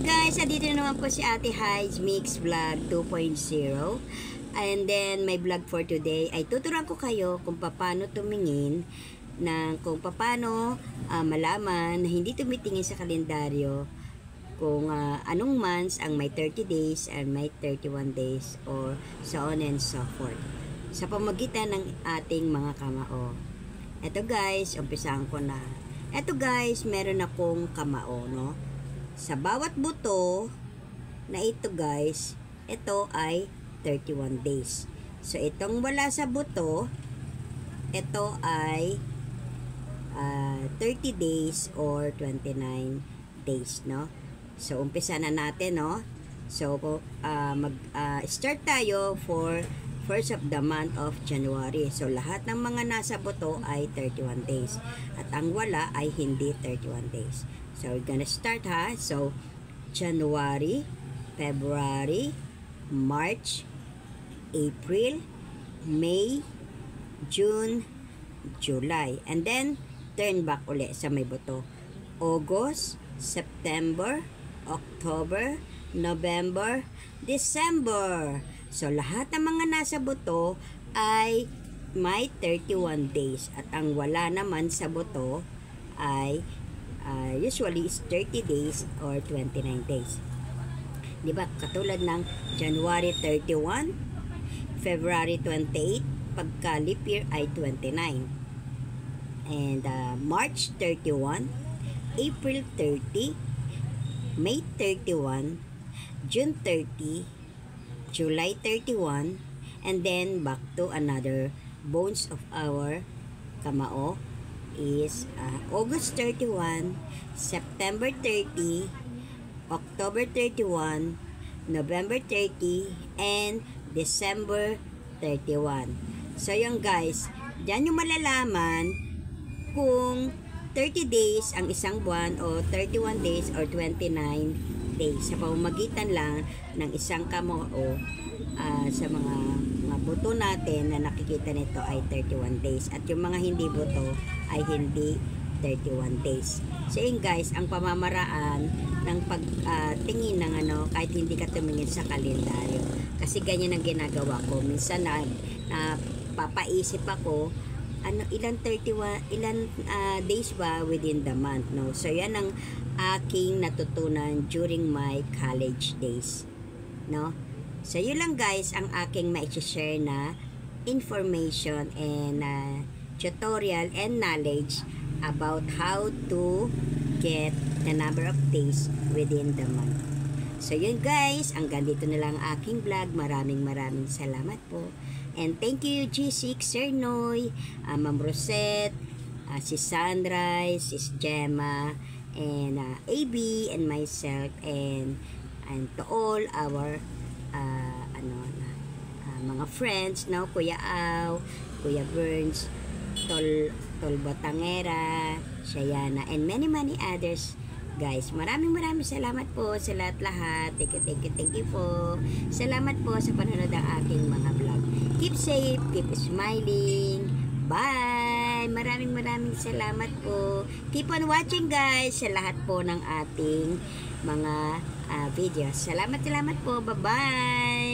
guys, dito na naman po si Ate Hides Mix Vlog 2.0. And then my vlog for today ay tuturuan ko kayo kung paano tumingin kung paano malaman na hindi tumitingin sa kalendaryo kung anong months ang may 30 days and may 31 days or so on and so forth sa pamagitan ng ating mga kamao. Eto guys, umpisahan ko na. Eto guys, meron akong kamao, no? Sa bawat buto na ito guys, ito ay 31 days. So, itong wala sa buto, ito ay 30 days or 29 days, no? So, umpisa na natin, no? So, start tayo for first of the month of January. So, lahat ng mga nasa buto ay 31 days. At ang wala ay hindi 31 days. So, we're gonna start, ha? So, January, February, March, April, May, June, July. And then, turn back ulit sa may buto. August, September, October, November, December. So, lahat ng mga nasa buto ay may 31 days. At ang wala naman sa buto ay usually is 30 days or 29 days. Diba? Katulad ng January 31, February 28, pagka leap year ay 29. And March 31, April 30, May 31, June 30, July 31, and then back to another bones of our kamao is August 31, September 30, October 31, November 30, and December 31. So yun guys, dyan yung malalaman kung 30 days ang isang buwan o 31 days or 29 days sa pamamagitan lang ng isang kamao sa mga buto natin na nakikita nito ay 31 days at yung mga hindi buto ay hindi 31 days. So yun guys, ang pamamaraan ng pagtingin ng kahit hindi ka tumingin sa kalendaryo. Kasi ganyan ang ginagawa ko. Minsan na papaisip ako ilan days ba within the month, no? So yan ang aking natutunan during my college days, no? So yun lang guys ang aking ma-share na information and tutorial and knowledge about how to get the number of days within the month. So yun guys, hanggang dito na lang aking vlog. Maraming salamat po. And thank you G6, Sir Noy, Ma'am Rosette, si Sandra, Sis Gemma, and AB and myself, and to all our mga friends, no? Kuya Au, Kuya Burns, Tol Botangera, Shayana, and many others. Guys, maraming salamat po sa lahat-lahat. Thank you po. Salamat po sa panonood ng aking mga vlog. Keep safe, keep smiling. Bye! Maraming salamat po. Keep on watching guys sa lahat po ng ating mga videos. Salamat po. Bye-bye!